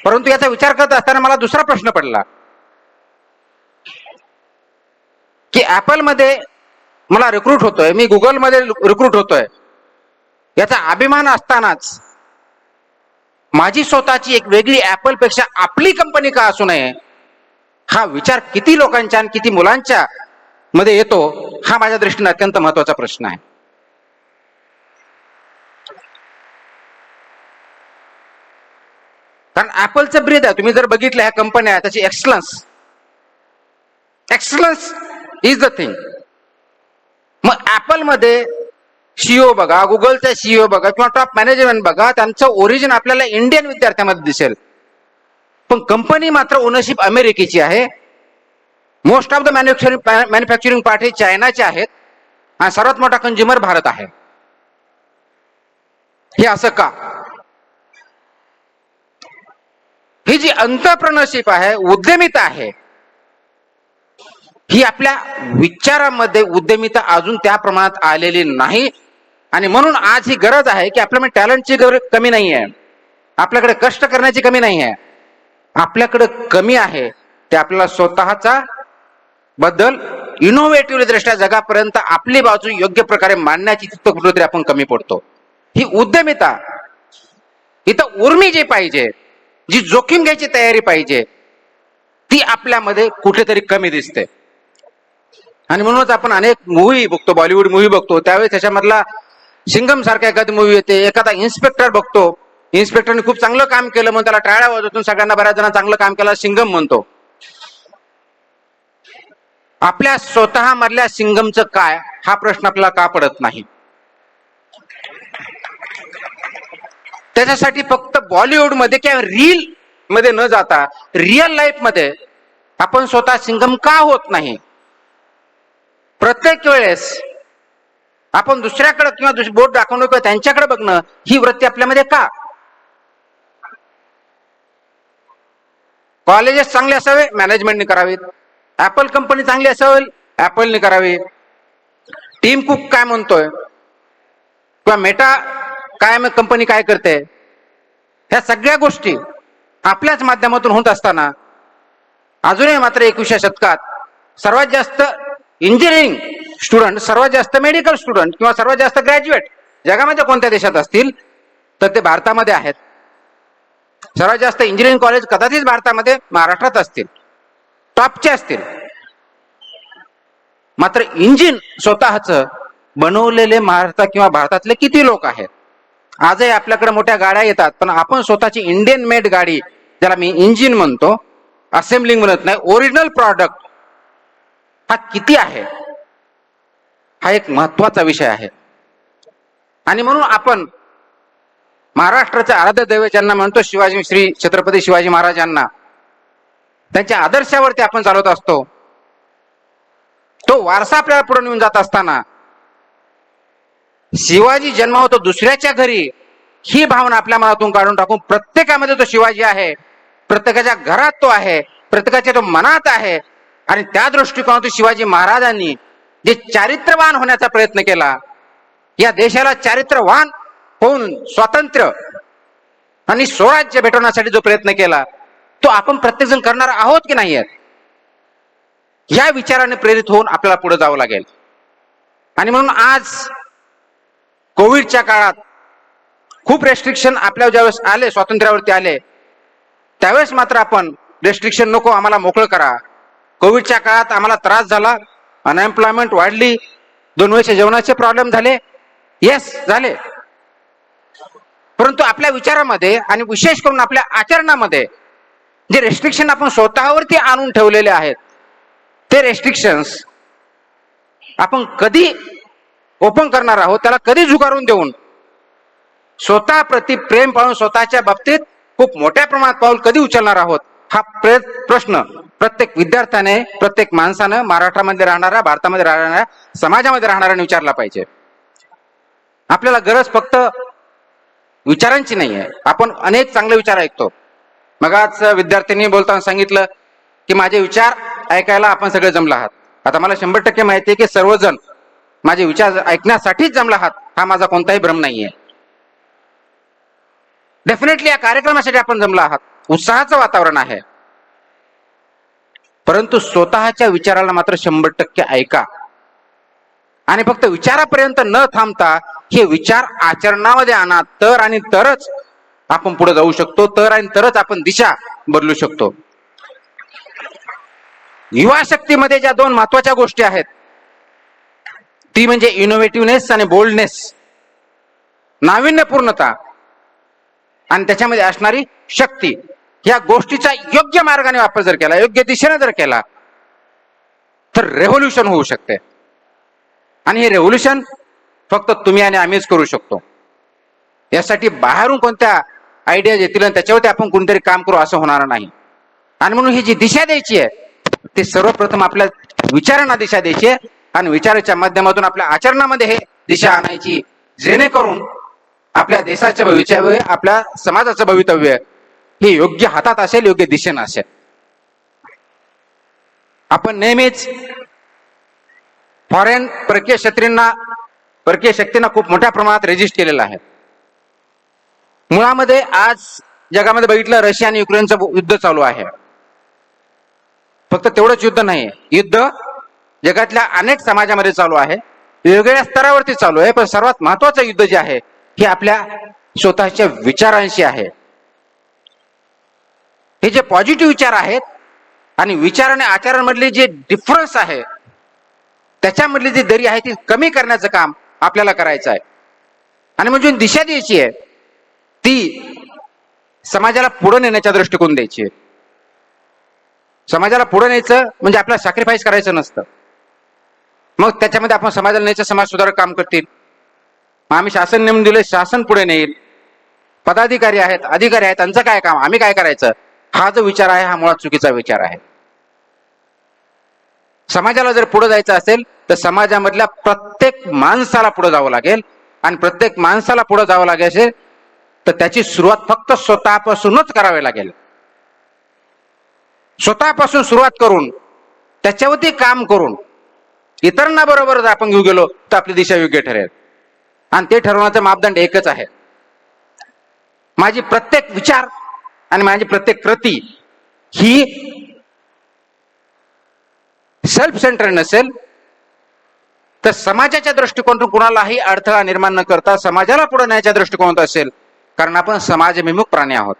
परंतु याचा विचार करत असताना मला दुसरा प्रश्न पडला की ऍपल मध्ये मला रिक्रूट होतोय, मी गुगल मध्ये रिक्रूट होतोय, याचा अभिमान असतानाच माझी स्वतःची एक वेगळी ऍपल पेक्षा आपली कंपनी का असू नये, हा विचार किती लोकांच्या आणि किती मुलांच्या मध्ये येतो, हा माझ्या दृष्टीने अत्यंत महत्वाचा प्रश्न आहे. कारण ऍपलचं ब्रीद आहे, तुम्ही जर बघितलं ह्या कंपन्या त्याची एक्सलन्स इज द थिंग. मग ऍपल मध्ये सीईओ बघा, गुगलचा सीईओ बघा किंवा टॉप मॅनेजमेंट बघा, त्यांचं ओरिजिन आपल्याला इंडियन विद्यार्थ्यांमध्ये दिसेल, पण कंपनी मात्र ओनरशिप अमेरिकेची आहे. Most of the manufacturing part हे चायनाचे आहेत आणि सर्वात मोठा कंझ्युमर भारत आहे. हे असं का? ही जी एंटरप्रेन्योरशिप आहे, उद्यमिता आहे, ही आपल्या विचारामध्ये उद्यमिता अजून त्या प्रमाणात आलेली नाही. आणि म्हणून आज ही गरज आहे की आपल्यामध्ये टॅलेंटची कमी नाही आहे, आपल्याकडे कष्ट करण्याची कमी नाही आहे, आपल्याकडे कमी आहे ते आपल्याला स्वतःचा बद्दल इनोव्हेटिव्ह दृष्ट्या जगापर्यंत आपली बाजू योग्य प्रकारे मांडण्याची तिथं कुठेतरी आपण कमी पडतो. ही उद्यमिता, इथं उर्मी जी पाहिजे, जी जोखीम घ्यायची तयारी पाहिजे, ती आपल्यामध्ये कुठेतरी कमी दिसते. आणि म्हणूनच आपण अनेक मूव्ही बघतो, बॉलिवूड मूव्ही बघतो, त्यावेळेस त्याच्यामधला सिंगम सारखा एखादी मूव्ही येते, एखादा इन्स्पेक्टर बघतो, इन्स्पेक्टरने खूप चांगलं काम केलं म्हणून त्याला टाळ्या वाजवतून सगळ्यांना बऱ्याच जण चांगलं काम केलं सिंगम म्हणतो. आपल्या स्वतः मधल्या सिंगमचं काय, हा प्रश्न आपल्याला का पडत नाही? त्याच्यासाठी फक्त बॉलिवूड मध्ये किंवा रील मध्ये न जाता रिअल लाईफ मध्ये आपण स्वतः सिंगम का होत नाही? प्रत्येक वेळेस आपण दुसऱ्याकडे किंवा बोट दाखवणं किंवा त्यांच्याकडे बघणं, ही वृत्ती आपल्यामध्ये का? कॉलेजेस चांगले असावे, मॅनेजमेंटने करावीत. ऍपल कंपनी चांगली असावी, ऍपलने करावी. टीम कुक काय म्हणतोय किंवा मेटा काय कंपनी काय करते, ह्या सगळ्या गोष्टी आपल्याच माध्यमातून होत असताना अजूनही मात्र 21व्या शतकात सर्वात जास्त इंजिनिअरिंग स्टुडंट, सर्वात जास्त मेडिकल स्टुडंट किंवा सर्वात जास्त ग्रॅज्युएट जगामध्ये कोणत्या देशात असतील तर ते भारतामध्ये आहेत. सर्वात जास्त इंजिनिअरिंग कॉलेज कदाचित भारतामध्ये, महाराष्ट्रात असतील, टॉपचे असतील. मात्र इंजिन स्वतःच बनवलेले महाराष्ट्रात किंवा भारतातले किती लोक आहेत? आजही आपल्याकडे मोठ्या गाड्या येतात, पण आपण स्वतःची इंडियन मेड गाडी, ज्याला मी इंजिन म्हणतो, असेंब्लिंग म्हणत नाही, ओरिजिनल प्रॉडक्ट, हा किती आहे? हा एक महत्वाचा विषय आहे. आणि म्हणून आपण महाराष्ट्राचे आराध्य दैवत ज्यांना म्हणतो, शिवाजी, श्री छत्रपती शिवाजी महाराजांना, त्यांच्या आदर्शावरती आपण चालवत असतो. तो वारसा आपल्याला पुढे नेऊन जात असताना शिवाजी जन्मावतो दुसऱ्याच्या घरी, ही भावना आपल्या मनातून काढून टाकून प्रत्येकामध्ये तो शिवाजी आहे, प्रत्येकाच्या घरात तो आहे, प्रत्येकाच्या तो मनात आहे. आणि त्या दृष्टिकोनातून शिवाजी महाराजांनी जे चारित्र्यवान होण्याचा प्रयत्न केला, या देशाला चारित्र्यवान होऊन स्वातंत्र्य आणि स्वराज्य भेटवण्यासाठी जो प्रयत्न केला, तो आपण प्रत्येक जण करणार आहोत की नाही? या विचाराने प्रेरित होऊन आपल्याला पुढे जावं लागेल. आणि म्हणून आज कोविडच्या काळात खूप रेस्ट्रिक्शन आपल्यावर ज्यावेळेस आले, स्वातंत्र्यावरती आले, त्यावेळेस मात्र आपण रेस्ट्रिक्शन नको, आम्हाला मोकळं करा. कोविडच्या काळात आम्हाला त्रास झाला, अनएम्प्लॉयमेंट वाढली, 2 वेळचे जेवणाचे प्रॉब्लेम झाले, येस झाले. परंतु आपल्या विचारामध्ये आणि विशेष करून आपल्या आचरणामध्ये जे रेस्ट्रिक्शन आपण स्वतःवरती आणून ठेवलेले आहेत, ते रेस्ट्रिक्शन्स आपण कधी ओपन करणार आहोत, त्याला कधी झुगारून देऊन स्वतः प्रति प्रेम पाळून स्वतःच्या बाबतीत खूप मोठ्या प्रमाणात पाऊल कधी उचलणार आहोत, हा प्रश्न प्रत्येक विद्यार्थ्याने, प्रत्येक माणसानं, महाराष्ट्रामध्ये राहणाऱ्या, भारतामध्ये राहणाऱ्या, समाजामध्ये राहणाऱ्याने विचारला पाहिजे. आपल्याला गरज फक्त विचारांची नाही आहे. आपण अनेक चांगले विचार ऐकतो. मगाच विद्यार्थ्यांनी बोलताना सांगितलं की माझे विचार ऐकायला आपण सगळे जमला आहात. आता मला 100% माहिती आहे की सर्वजण माझे विचार ऐकण्यासाठीच जमला आहात, हा माझा कोणताही भ्रम नाहीये. डेफिनेटली या कार्यक्रमासाठी आपण जमला आहात. उत्साहाचं वातावरण आहे. परंतु स्वतःच्या विचाराला मात्र 100% ऐका आणि फक्त विचारापर्यंत न थांबता हे विचार आचरणामध्ये आणा. तर आणि तरच आपण पुढे जाऊ शकतो, तर आणि तरच आपण दिशा बदलू शकतो. युवा शक्तीमध्ये ज्या दोन महत्वाच्या गोष्टी आहेत ती म्हणजे इनोव्हेटिव्हनेस आणि बोल्डनेस, नाविन्यपूर्णता आणि त्याच्यामध्ये असणारी शक्ती. या गोष्टीचा योग्य मार्गाने वापर जर केला, योग्य दिशेने जर केला तर रेव्होल्युशन होऊ शकते. आणि हे रेव्होल्युशन फक्त तुम्ही आणि आम्हीच करू शकतो. यासाठी बाहेरून कोणत्या आयडिया येतील आणि त्याच्यावरती आपण कोणतरी काम करू असं होणार नाही. आणि म्हणून ही जी दिशा द्यायची आहे ते सर्वप्रथम आपल्या विचारांना दिशा द्यायची आहे आणि विचाराच्या माध्यमातून आपल्या आचरणामध्ये हे दिशा आणायची, जेणेकरून आपल्या देशाचं भवितव्य, आपल्या समाजाचं भवितव्य हे योग्य हातात असेल, योग्य दिशेनं असेल. आपण नेहमीच फॉरेन परकीय शक्तींना खूप मोठ्या प्रमाणात रेजिस्ट केलेलं आहे. मुळामध्ये आज जगामध्ये बघितलं रशिया आणि युक्रेनचं युद्ध चालू आहे. फक्त तेवढंच युद्ध नाही, युद्ध जगातल्या अनेक समाजामध्ये चालू आहे, वेगवेगळ्या स्तरावरती चालू आहे. पण सर्वात महत्वाचं युद्ध जे आहे हे आपल्या स्वतःच्या विचारांशी आहे. हे जे पॉझिटिव्ह विचार आहेत आणि विचार आणि आचरणामधले जे डिफरन्स आहे त्याच्यामधली जी दरी आहे ती कमी करण्याचं काम आपल्याला करायचं आहे. आणि म्हणजे दिशा द्यायची आहे ती समाजाला पुढे नेण्याच्या दृष्टिकोन द्यायची आहे. समाजाला पुढे न्यायचं म्हणजे आपल्याला सॅक्रिफाईस करायचं नसतं. मग त्याच्यामध्ये आपण समाजाला न्यायचं, समाज सुधारक काम करतील. मग आम्ही शासन नेमून दिले, शासन पुढे नेईल. पदाधिकारी आहेत, अधिकारी आहेत, त्यांचं काय काम, आम्ही काय करायचं, हा जो विचार आहे हा मुळात चुकीचा विचार आहे. समाजाला जर पुढे जायचं असेल तर समाजामधल्या प्रत्येक माणसाला पुढे जावं लागेल. आणि प्रत्येक माणसाला पुढे जावं लागेल तर त्याची सुरुवात फक्त स्वतःपासूनच करावी लागेल. स्वतःपासून सुरुवात करून त्याच्यावरती काम करून इतरांना बरोबर जर आपण घेऊन गेलो तर आपली दिशा योग्य ठरेल. आणि ते ठरवण्याचा मापदंड एकच आहे. माझी प्रत्येक विचार आणि माझी प्रत्येक कृती ही सेल्फ सेंटर नसेल तर समाजाच्या दृष्टिकोनातून कुणालाही अडथळा निर्माण न करता समाजाला पुढे न्यायच्या दृष्टिकोनात असेल. कारण आपण समाजभिमुख प्राणी आहोत.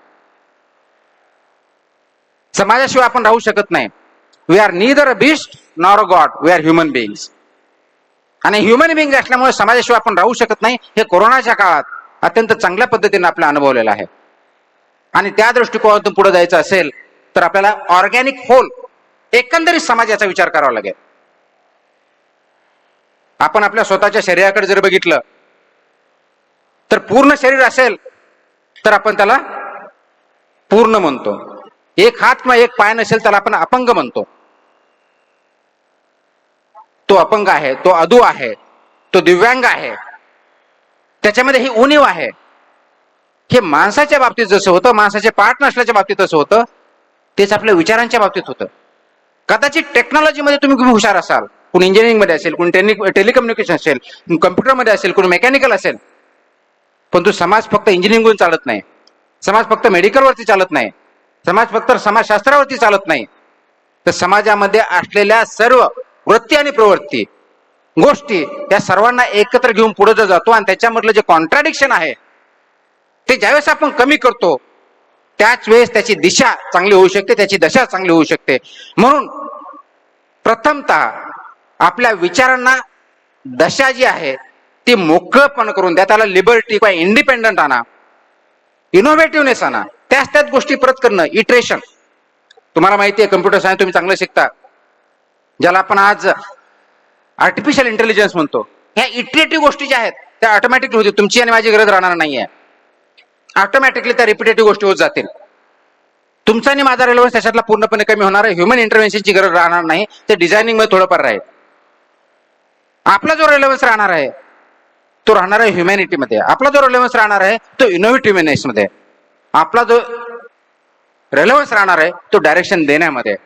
समाजाशिवाय आपण राहू शकत नाही. We are neither a beast nor a god, we are human beings. आणि ह्युमन बिईंग असल्यामुळे समाजाशिवाय आपण राहू शकत नाही. हे कोरोनाच्या काळात अत्यंत चांगल्या पद्धतीने आपला अनुभवलेला आहे. आणि त्या दृष्टिकोनातून पुढे जायचं असेल तर आपल्याला ऑर्गॅनिक होल एकंदरीत समाजाचा विचार करावा लागेल. आपण आपल्या स्वतःच्या शरीराकडे जर बघितलं तर पूर्ण शरीर असेल तर आपण त्याला पूर्ण म्हणतो. एक हात किंवा एक पाय नसेल त्याला आपण अपंग म्हणतो. तो अपंग आहे, तो अधू आहे, तो दिव्यांग आहे, त्याच्यामध्ये ही उणीव आहे. हे माणसाच्या बाबतीत जसं होतं, माणसाचे पार्ट नसल्याच्या बाबतीत असं होतं, तेच आपल्या विचारांच्या बाबतीत होतं. कदाचित टेक्नॉलॉजीमध्ये तुम्ही हुशार असाल, कोणी इंजिनिअरिंग मध्ये असेल, कोणी टेलिकम्युनिकेशन असेल, कम्प्युटरमध्ये असेल, कोणी मेकॅनिकल असेल. पण तो समाज फक्त इंजिनिअरिंग चालत नाही, समाज फक्त मेडिकल वरती चालत नाही, समाज फक्त समाजशास्त्रावरती चालत नाही. तर समाजामध्ये असलेल्या सर्व वृत्ती आणि प्रवृत्ती गोष्टी या सर्वांना एकत्र घेऊन पुढे जर जातो आणि त्याच्यामधलं जे कॉन्ट्राडिक्शन आहे ते ज्यावेळेस आपण कमी करतो त्याच वेळेस त्याची दिशा चांगली होऊ शकते, त्याची दशा चांगली होऊ शकते. म्हणून प्रथमतः आपल्या विचारांना दशा जी आहे ती मोकळपण करून द्या. त्याला लिबर्टी किंवा इंडिपेंडंट आणा, इनोव्हेटिव्हनेस आणा. त्याच गोष्टी परत करणं, इटरेशन. तुम्हाला माहिती आहे कम्प्युटर सायन्स तुम्ही चांगलं शिकता, ज्याला आपण आज आर्टिफिशियल इंटेलिजन्स म्हणतो. ह्या इटरेटिव्ह गोष्टी ज्या आहेत त्या ऑटोमॅटिकली होतील. तुमची आणि माझी गरज राहणार नाहीये. ऑटोमॅटिकली त्या रिपिटेटिव्ह गोष्टी होत जातील. तुमचा आणि माझा रेलेव्हन्स त्याच्यातला पूर्णपणे कमी होणार आहे. ह्युमन इंटरव्हेन्शनची गरज राहणार नाही. ते डिझायनिंग मध्ये थोडंफार राहील. आपला जो रेलेव्हन्स राहणार आहे तो राहणार आहे ह्युमॅनिटीमध्ये. आपला जो रेलेव्हन्स राहणार आहे तो इनोव्हेटिव्हनेस मध्ये. आपला जो रेलेव्हन्स राहणार आहे तो डायरेक्शन देण्यामध्ये.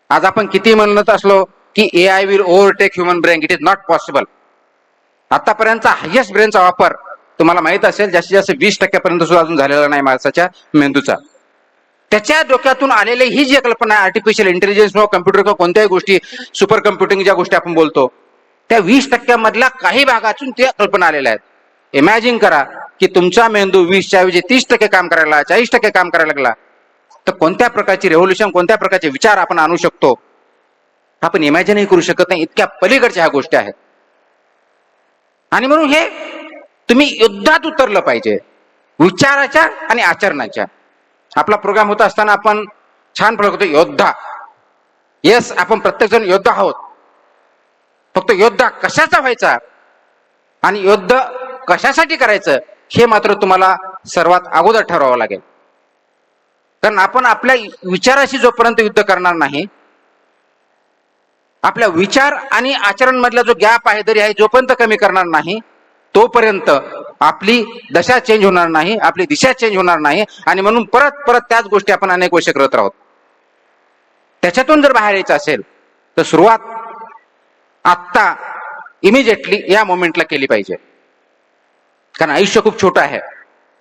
आज आपण किती म्हणत असलो की AI will overtake human brain, it is not possible. आतापर्यंतचा हायएस्ट ब्रेनचा वापर तुम्हाला माहित असेल जास्तीत जास्त 20% सुद्धा अजून झालेला नाही माणसाच्या मेंदूचा. त्याच्या डोक्यातून आलेली ही जी कल्पना आहे आर्टिफिशियल इंटेलिजन्स किंवा कम्प्युटर किंवा कोणत्याही गोष्टी सुपर कम्प्युटिंग ज्या गोष्टी आपण बोलतो त्या 20% मधल्या काही भागातून त्या कल्पना आलेल्या आहेत. इमॅजिन करा की तुमचा मेंदू 20च्या ऐवजी 30% काम करायला, 40% काम करायला लागला तर कोणत्या प्रकारची रेव्होल्युशन, कोणत्या प्रकारचे विचार आपण आणू शकतो आपण इमॅजिनही करू शकत नाही. इतक्या पलीकडच्या ह्या गोष्टी आहेत. आणि म्हणून हे तुम्ही युद्धात उतरलं पाहिजे विचाराच्या आणि आचरणाच्या. आपला प्रोग्राम होत असताना आपण छान प्रयोग होतो योद्धा. येस, आपण प्रत्येक जण योद्धा आहोत. फक्त योद्धा कशाचा व्हायचा आणि युद्ध कशासाठी करायचं हे मात्र तुम्हाला सर्वात अगोदर ठरवावं लागेल. कारण आपण आपल्या विचाराशी जोपर्यंत युद्ध करणार नाही, आपल्या विचार आणि आचरण मधला जो गॅप आहे तरी आहे जोपर्यंत कमी करणार नाही तोपर्यंत आपली दशा चेंज होणार नाही, आपली दिशा चेंज होणार नाही. आणि म्हणून परत परत त्याच गोष्टी आपण अनेक वर्ष करत राहतो. त्याच्यातून जर बाहेर यायचं असेल तर सुरुवात आत्ता इमिजिएटली या मोमेंटला केली पाहिजे. कारण आयुष्य खूप छोटं आहे.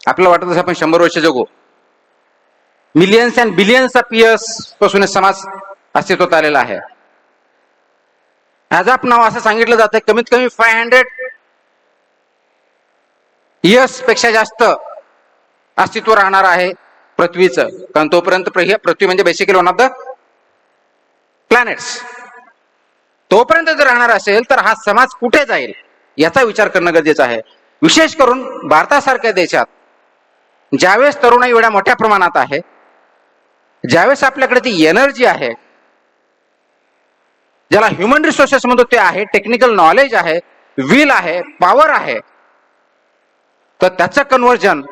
आपल्याला वाटत असं आपण 100 वर्ष जगू. Millions and billions of years पासून समाज अस्तित्वात आलेला आहे. ॲज ऑफ नाव असं सांगितलं जातं कमीत कमी 500 इयर्स पेक्षा जास्त अस्तित्व राहणार आहे पृथ्वीचं. कारण तोपर्यंत पृथ्वी म्हणजे basically one of the planets. तोपर्यंत जर राहणार असेल तर हा समाज कुठे जाईल याचा विचार करणं गरजेचं आहे. विशेष करून भारतासारख्या देशात ज्यावेळेस तरुणाई एवढ्या मोठ्या प्रमाणात आहे, ज्यावेळेस आपल्याकडे ती एनर्जी आहे, ज्याला ह्युमन रिसोर्सेस म्हणतो ते आहे, टेक्निकल नॉलेज आहे, विल आहे, पॉवर आहे, तर त्याचं कन्व्हर्जन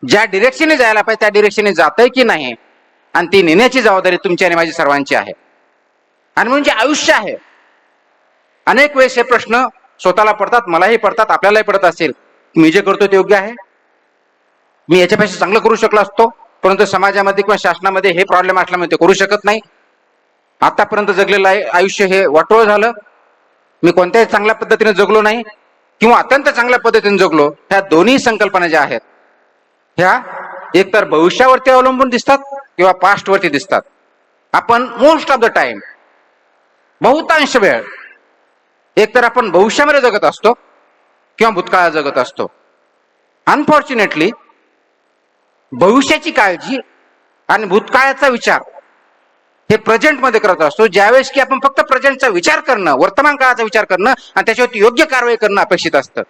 ज्या डिरेक्शनने जायला पाहिजे त्या डिरेक्शनने जातंय की नाही आणि ती नेण्याची जबाबदारी तुमची आणि माझी सर्वांची आहे. आणि म्हणजे आयुष्य आहे. अनेक वेळेस हे प्रश्न स्वतःला पडतात, मलाही पडतात, आपल्यालाही पडत असेल. मी जे करतो ते योग्य आहे? मी याच्यापेक्षा चांगलं करू शकलो असतो, परंतु समाजामध्ये किंवा शासनामध्ये हे प्रॉब्लेम असल्यामुळे ते करू शकत नाही. आतापर्यंत जगलेलं आयुष्य हे वाटोळ झालं. मी कोणत्याही चांगल्या पद्धतीने जगलो नाही किंवा अत्यंत चांगल्या पद्धतीने जगलो. ह्या दोन्ही संकल्पना ज्या आहेत ह्या एकतर भविष्यावरती अवलंबून दिसतात किंवा पास्ट वरती दिसतात. आपण मोस्ट ऑफ द टाइम, बहुतांश वेळ, एकतर आपण भविष्यामध्ये जगत असतो किंवा भूतकाळात जगत असतो. अनफॉर्च्युनेटली भविष्याची काळजी आणि भूतकाळाचा विचार हे प्रेझेंट मध्ये करत असतो. ज्यावेळेस की आपण फक्त प्रेझेंटचा विचार करणं, वर्तमान काळाचा विचार करणं आणि त्याच्यावरती योग्य कारवाई करणं अपेक्षित असतं.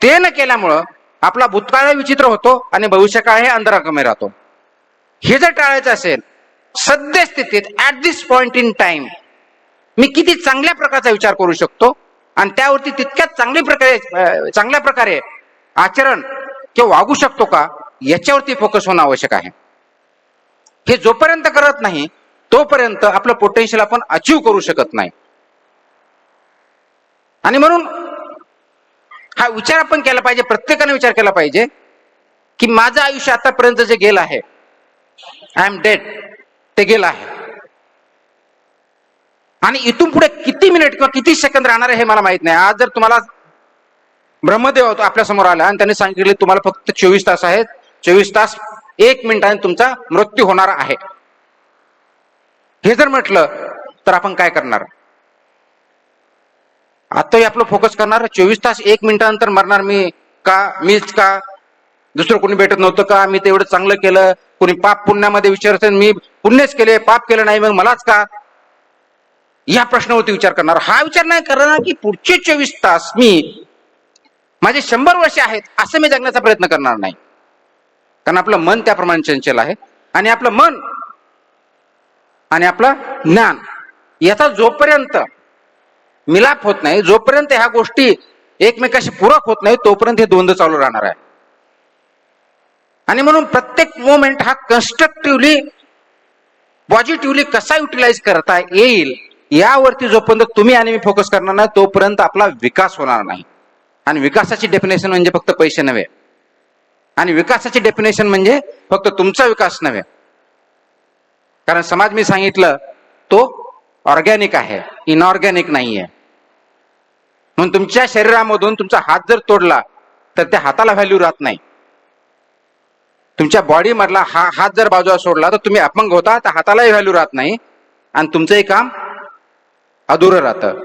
ते न केल्यामुळं आपला भूतकाळ विचित्र होतो आणि भविष्यकाळ हे अंधारामध्ये राहतो. हे जर टाळायचं असेल सद्यस्थितीत at this point in time मी किती चांगल्या प्रकारचा विचार करू शकतो आणि त्यावरती तितक्याच चांगल्या प्रकारे आचरण किंवा वागू शकतो का याच्यावरती फोकस होणं आवश्यक आहे. हे जोपर्यंत करत नाही तोपर्यंत आपलं पोटेन्शियल आपण अचीव करू शकत नाही. आणि म्हणून हा विचार आपण केला पाहिजे, प्रत्येकाने विचार केला पाहिजे की माझं आयुष्य आतापर्यंत जे गेलं आहे, आय एम डेड, ते गेलं आहे आणि इथून पुढे किती मिनिट किंवा किती सेकंद राहणार आहे हे मला माहित नाही. आज जर तुम्हाला ब्रह्मदेव होतो आपल्या समोर आला आणि त्यांनी सांगितले तुम्हाला फक्त 24 तास आहेत, 24 तास 1 मिनिटाने तुमचा मृत्यू होणार आहे, हे जर म्हटलं तर आपण काय करणार? आता आपलं फोकस करणार 24 तास 1 मिनिटानंतर मरणार मी का, मीच का, दुसरं कोणी भेटत नव्हतं का, मी ते एवढं चांगलं केलं, कोणी पाप पुण्यामध्ये विचारतं मी पुण्यच केले पाप केलं नाही मग मलाच का, या प्रश्नावरती विचार करणार. हा विचार नाही करणार की पुढचे 24 तास मी माझे 100 वर्ष आहेत असं मी जगण्याचा प्रयत्न करणार नाही. कारण आपलं मन त्याप्रमाणे चंचल आहे आणि आपलं मन आणि आपलं ज्ञान याचा जोपर्यंत मिलाप होत नाही, जोपर्यंत ह्या गोष्टी एकमेकाशी पूरक होत नाही तोपर्यंत हे द्वंद्व चालू राहणार आहे. आणि म्हणून प्रत्येक मोमेंट हा कन्स्ट्रक्टिव्हली पॉझिटिव्हली कसा युटिलाइज करता येईल यावरती जोपर्यंत तुम्ही आणि मी फोकस करणार नाही तोपर्यंत आपला विकास होणार नाही. आणि विकासाची डेफिनेशन म्हणजे फक्त पैसे नव्हे, आणि विकासाची डेफिनेशन म्हणजे फक्त तुमचा विकास नव्हे. कारण समाज मी सांगितलं तो ऑर्गॅनिक आहे, इनऑर्गॅनिक नाहीये. म्हणून तुमच्या शरीरामधून तुमचा हात जर तोडला तर त्या हाताला व्हॅल्यू राहत नाही. तुमच्या बॉडी मधला हात जर बाजूला सोडला तर तुम्ही अपंग होता, तर हातालाही व्हॅल्यू राहत नाही आणि तुमचंही काम अधुरं राहतं.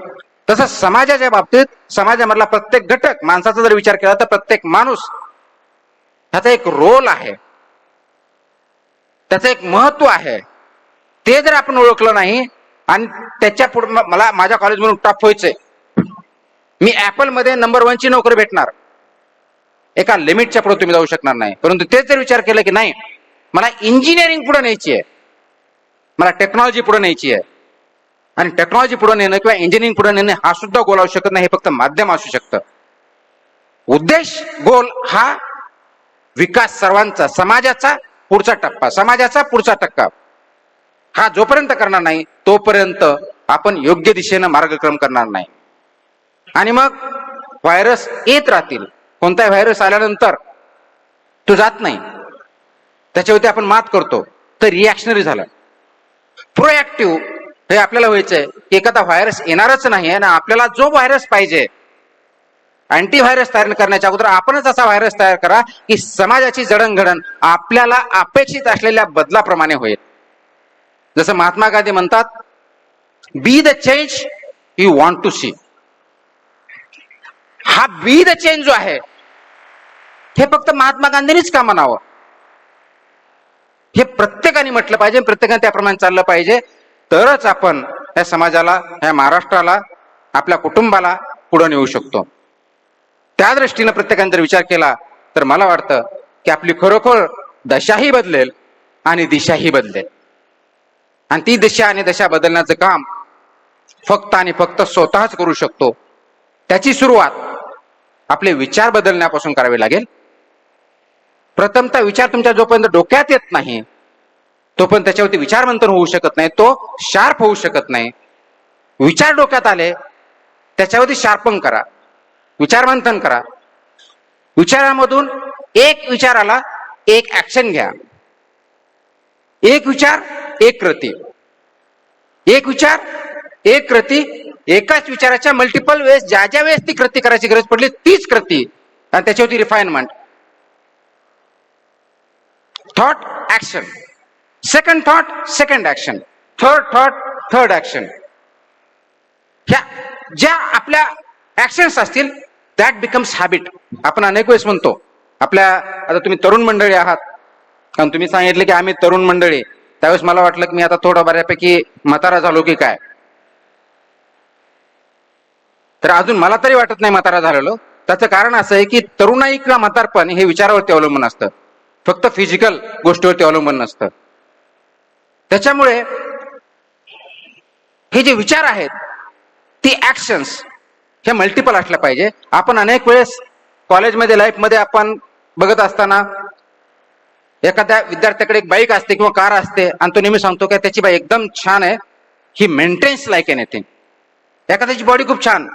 तसंच समाजाच्या बाबतीत समाजामधला प्रत्येक घटक माणसाचा जर विचार केला तर प्रत्येक माणूस ह्याचा एक रोल आहे, त्याचं एक महत्व आहे. ते जर आपण ओळखलं नाही आणि त्याच्या पुढे मला माझ्या कॉलेजमधून टॉप व्हायचंय, मी ऍपल मध्ये नंबर 1 ची नोकरी भेटणार, एका लिमिटच्या पुढे तुम्ही जाऊ शकणार नाही. परंतु तेच जर विचार केला की नाही मला इंजिनिअरिंग पुढे न्यायची आहे, मला टेक्नॉलॉजी पुढे न्यायची आहे, आणि टेक्नॉलॉजी पुढे नेणं किंवा इंजिनिअरिंग पुढे नेणं हा सुद्धा गोल असू शकत नाही, हे फक्त माध्यम असू शकतं. उद्देश गोल हा विकास सर्वांचा, समाजाचा पुढचा टप्पा, समाजाचा पुढचा टप्पा हा जोपर्यंत करणार नाही तोपर्यंत आपण योग्य दिशेनं मार्गक्रम करणार नाही. आणि मग व्हायरस येत राहतील. कोणताही व्हायरस आल्यानंतर तो जात नाही, त्याच्यावरती आपण मात करतो, तर रिॲक्शनरी झालं. प्रोएक्टिव्ह हे आपल्याला व्हायचंय की एखादा व्हायरस येणारच नाही आणि आपल्याला जो व्हायरस पाहिजे, अँटीव्हायरस तयार करण्याच्या अगोदर आपणच असा व्हायरस तयार करा की समाजाची जडणघडण आपल्याला अपेक्षित असलेल्या बदलाप्रमाणे होईल. जसं महात्मा गांधी म्हणतात, be the change you want to see. हा बी द चेंज जो आहे हे फक्त महात्मा गांधींनीच का म्हणावं, हे प्रत्येकाने म्हटलं पाहिजे, प्रत्येकाने त्याप्रमाणे चाललं पाहिजे. तरच आपण या समाजाला, या महाराष्ट्राला, आपल्या कुटुंबाला पुढे नेऊ शकतो. त्या दृष्टीने प्रत्येकाने जर विचार केला तर मला वाटतं की आपली खरोखर दशाही बदलेल आणि दिशाही बदलेल. आणि ती दिशा आणि दशा बदलण्याचं काम फक्त आणि फक्त स्वतःच करू शकतो. त्याची सुरुवात आपले विचार बदलण्यापासून करावी लागेल. प्रथमतः विचार तुमच्या जोपर्यंत डोक्यात येत नाही तोपर्यंत त्याच्यावरती विचारमंथन होऊ शकत नाही, तो शार्प होऊ शकत नाही. विचार डोक्यात आले त्याच्यावरती शार्पन करा, विचारमंथन करा. विचारामधून एक विचार आला, एक ऍक्शन घ्या. एक विचार एक कृती, एक विचार एक कृती. एकाच विचाराच्या मल्टिपल वेळेस ज्या ज्या वेळेस ती कृती करायची गरज पडली तीच कृती, आणि त्याच्यावरती refinement. Thought action, second thought second action, third thought third action. ह्या ज्या आपल्या ऍक्शन्स असतील दॅट बिकम्स हॅबिट. आपण अनेक वेळेस म्हणतो आपल्या, आता तुम्ही तरुण मंडळी आहात, कारण तुम्ही सांगितले की आम्ही तरुण मंडळी, त्यावेळेस मला वाटलं की मी आता थोडं बऱ्यापैकी म्हातारा झालो की काय. तर अजून मला तरी वाटत नाही म्हातारा झालेलो. त्याचं कारण असं आहे की तरुणाई किंवा म्हातारपण हे विचारावरती अवलंबून असतं, फक्त फिजिकल गोष्टीवरती अवलंबून नसतं. त्याच्यामुळे हे जे विचार आहेत ती ऍक्शन्स हे मल्टिपल असल्या पाहिजे. आपण अनेक वेळेस कॉलेजमध्ये लाईफमध्ये आपण बघत असताना एखाद्या विद्यार्थ्याकडे एक बाईक असते किंवा कार असते आणि तो नेहमी सांगतो की त्याची बाईक एकदम छान आहे, ही मेंटेन्स लाईक एनिथिंग. एखाद्याची बॉडी खूप छान,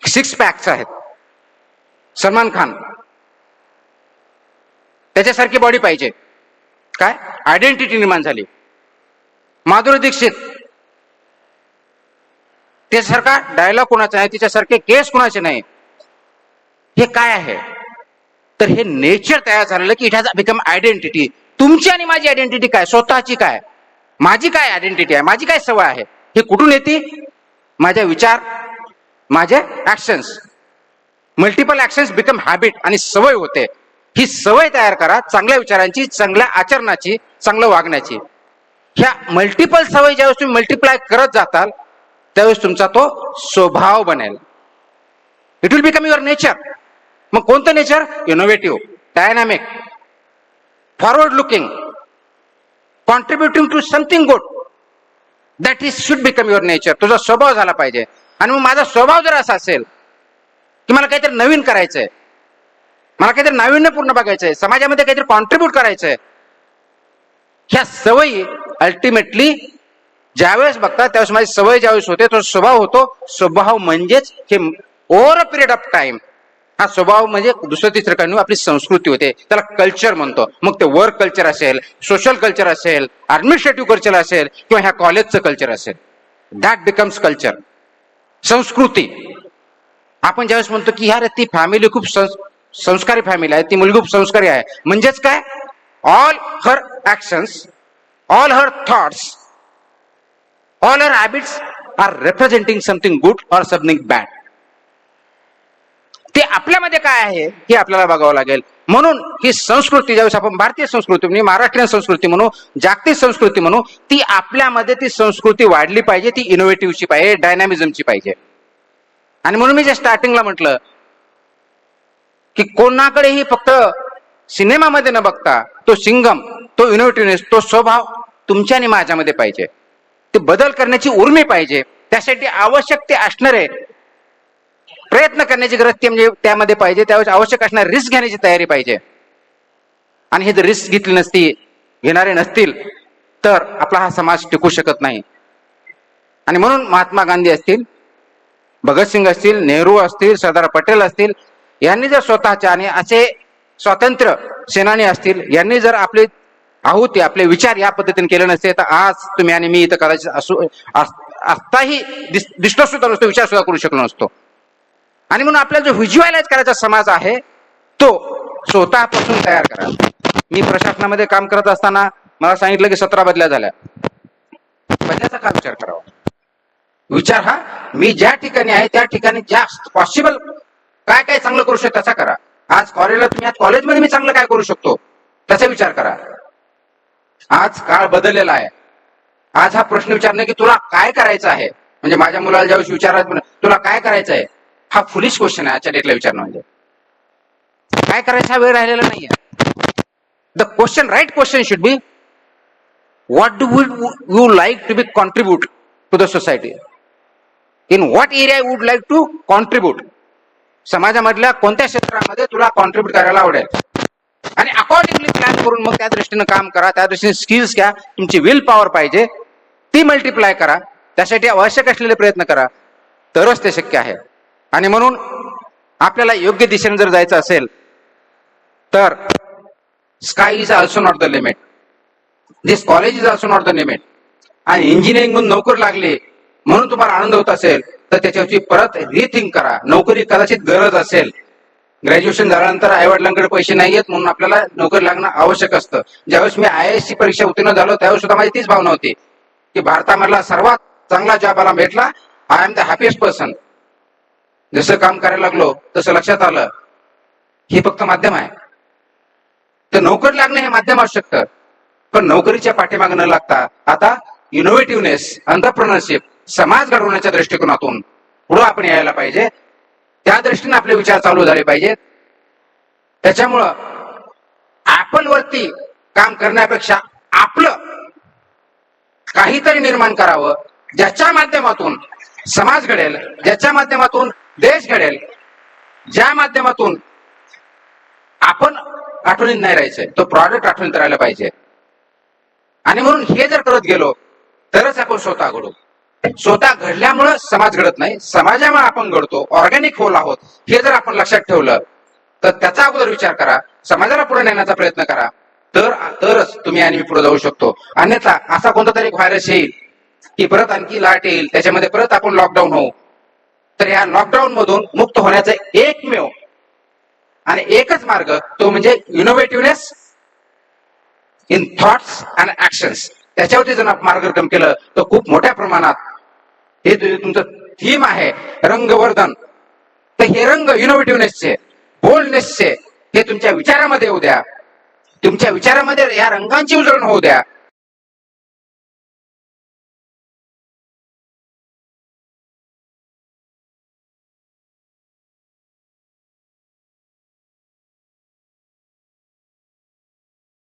6 पॅक्स आहेत, सलमान खान त्याच्यासारखी बॉडी पाहिजे. काय आयडेंटिटी निर्माण झाली. माधुरी दीक्षित त्यासारखा डायलॉग कोणाचा नाही, तिच्यासारखे केस कोणाचे नाही. हे काय आहे, तर हे नेचर तयार झालेलं की इट हॅज बिकम आयडेंटिटी. तुमची आणि माझी आयडेंटिटी काय, स्वतःची काय, माझी काय आयडेंटिटी आहे, माझी काय सवय आहे, हे कुठून येते, माझे विचार, माझे actions. Multiple actions become habit आणि सवय होते. ही सवय तयार करा चांगल्या विचारांची, चांगल्या आचरणाची, चांगलं वागण्याची. ह्या मल्टिपल सवय ज्यावेळेस तुम्ही मल्टिप्लाय करत जाताल त्यावेळेस तुमचा तो स्वभाव बनेल. It will become your nature. मग कोणतं nature, innovative, dynamic, forward looking, contributing to something good. That is should become your nature. तुझा स्वभाव झाला पाहिजे. आणि मग माझा स्वभाव जर असा असेल की मला काहीतरी नवीन करायचंय, मला काहीतरी नाविन्यपूर्ण बघायचंय, समाजामध्ये काहीतरी कॉन्ट्रीब्युट करायचंय, ह्या सवयी अल्टिमेटली ज्यावेळेस बघतात त्यावेळेस माझी सवय ज्यावेळेस होते तो स्वभाव होतो. स्वभाव म्हणजेच हे over a period of time हा स्वभाव म्हणजे दुसरं तिसरं काही आपली संस्कृती होते, त्याला कल्चर म्हणतो. मग ते वर्क कल्चर असेल, सोशल कल्चर असेल, ऍडमिनिस्ट्रेटिव्ह कल्चर असेल किंवा ह्या कॉलेजचं कल्चर असेल, दॅट बिकम्स कल्चर. संस्कृती आपण ज्यावेळेस म्हणतो की यार ती फॅमिली खूप संस्कारी फॅमिली आहे, ती मुलगी खूप संस्कारी आहे, म्हणजेच काय, all her actions, all her thoughts, all her habits are representing something good or something bad. ते आपल्यामध्ये काय आहे हे आपल्याला बघावं लागेल. म्हणून ही संस्कृती, ज्यावेळेस आपण भारतीय संस्कृती म्हणजे महाराष्ट्रीयन संस्कृती म्हणू, जागतिक संस्कृती म्हणू, ती आपल्यामध्ये ती संस्कृती वाढली पाहिजे, ती इनोव्हेटिव्हची पाहिजे, डायनामिझमची पाहिजे. आणि म्हणून मी जे स्टार्टिंगला म्हटलं की कोणाकडेही फक्त सिनेमामध्ये न बघता तो सिंगम, तो इनोव्हेटिव्हनेस, तो स्वभाव तुमच्या आणि माझ्यामध्ये पाहिजे. ते बदल करण्याची उर्मी पाहिजे. त्यासाठी आवश्यक ते असणारे प्रयत्न करण्याची गरज ती म्हणजे त्यामध्ये पाहिजे. त्यावेळेस आवश्यक असणारे रिस्क घेण्याची तयारी पाहिजे. आणि हे जर रिस्क घेतली नसती, घेणारे नसतील, तर आपला हा समाज टिकू शकत नाही. आणि म्हणून महात्मा गांधी असतील, भगतसिंग असतील, नेहरू असतील, सरदार पटेल असतील, यांनी जर स्वतःच्या आणि असे स्वातंत्र्य सेनानी असतील, यांनी जर आपले आहुती, आपले विचार या पद्धतीने केले नसते, तर आज तुम्ही आणि मी इथं कदाचित आताही दिसलो सुद्धा नसतो, विचार सुद्धा करू शकलो नसतो. आणि म्हणून आपल्याला जो व्हिज्युअलाइज करायचा समाज आहे तो स्वतःपासून तयार करा. मी प्रशासनामध्ये काम करत असताना मला सांगितलं की 17 बदल्या झाल्या. बदल्याचा काय विचार करावा? विचार हा मी ज्या ठिकाणी आहे त्या ठिकाणी जास्त पॉसिबल काय काय चांगलं करू शकतो त्याचा करा. आज कॉलेजला तुम्ही, आज कॉलेजमध्ये मी चांगलं काय करू शकतो त्याचा विचार करा. आज काळ बदललेला आहे. आज हा प्रश्न विचारणे की तुला काय करायचं आहे, म्हणजे माझ्या मुलाला ज्यावेळेस विचारायचं तुला काय करायचं आहे, हा फुलिश क्वेश्चन आहे. आजच्या डेटला विचारणं म्हणजे काय करायचा वेळ राहिलेला नाहीये. The question, right question should be what do you like to be contribute to the society, in what area would like to contribute. समाजामधल्या कोणत्या क्षेत्रामध्ये तुला कॉन्ट्रीब्यूट करायला आवडेल, आणि अकॉर्डिंगली प्लॅन करून मग त्या दृष्टीने काम करा. त्या दृष्टीने स्किल्स घ्या, तुमची विल पॉवर पाहिजे, ती मल्टिप्लाय करा, त्यासाठी आवश्यक असलेले प्रयत्न करा, तरच ते शक्य आहे. आणि म्हणून आपल्याला योग्य दिशेने जर जायचं असेल तर sky is also not the limit, this college is also not the limit. आणि इंजिनिअरिंग म्हणून नोकरी लागली म्हणून तुम्हाला आनंद होत असेल तर त्याच्यावरची परत रिथिंक करा. नोकरी कदाचित गरज असेल, ग्रॅज्युएशन झाल्यानंतर आईवडिलांकडे पैसे नाही आहेत म्हणून आपल्याला नोकरी लागणं आवश्यक असतं. ज्यावेळेस मी IAS ची परीक्षा उत्तीर्ण झालो त्यावेळेस सुद्धा माझी तीच भावना होती की भारतामधला सर्वात चांगला जॉब मला भेटला, I am the happiest person. जसं काम करायला लागलो तसं लक्षात आलं हे फक्त माध्यम आहे. तर नोकरी लागणं हे माध्यम असू शकतं, पण नोकरीच्या पाठीमागे न लागता आता इनोव्हेटिव्हनेस, एंटरप्रेन्योरशिप, समाज घडवण्याच्या दृष्टिकोनातून पुढे आपण यायला पाहिजे. त्या दृष्टीने आपले विचार चालू झाले पाहिजेत. त्याच्यामुळं ऍपल वरती काम करण्यापेक्षा आपलं काहीतरी निर्माण करावं, ज्याच्या माध्यमातून समाज घडेल, ज्याच्या माध्यमातून देश घडेल, ज्या माध्यमातून आपण आठवणीत नाही राहायचंय, तो प्रॉडक्ट आठवणीत राहायला पाहिजे. आणि म्हणून हे जर करत गेलो तरच आपण स्वतः घडू. स्वतः घडल्यामुळं समाज घडत नाही, समाजामुळे आपण घडतो, ऑर्गॅनिक होल आहोत. हे जर आपण लक्षात ठेवलं तर त्याचा अगोदर विचार करा, समाजाला पुढे नेण्याचा प्रयत्न करा, तरच तुम्ही आणि मी पुढे जाऊ शकतो. अन्यथा असा कोणता तरी व्हायरस येईल की परत आणखी लाट येईल, त्याच्यामध्ये परत आपण लॉकडाऊन होऊ. तर या लॉकडाऊन मधून मुक्त होण्याचा एकमेव आणि एकच मार्ग तो म्हणजे इनोव्हेटिव्हनेस इन थॉट्स अँड ऍक्शन्स. त्याच्यावरती जर मार्गक्रमण केलं तर खूप मोठ्या प्रमाणात हे तुमचं थीम आहे रंगवर्धन, तर हे रंग इनोव्हेटिव्हनेसचे, बोल्डनेसचे हे तुमच्या विचारामध्ये येऊ द्या. तुमच्या विचारामध्ये या रंगांची उजळण होऊ द्या.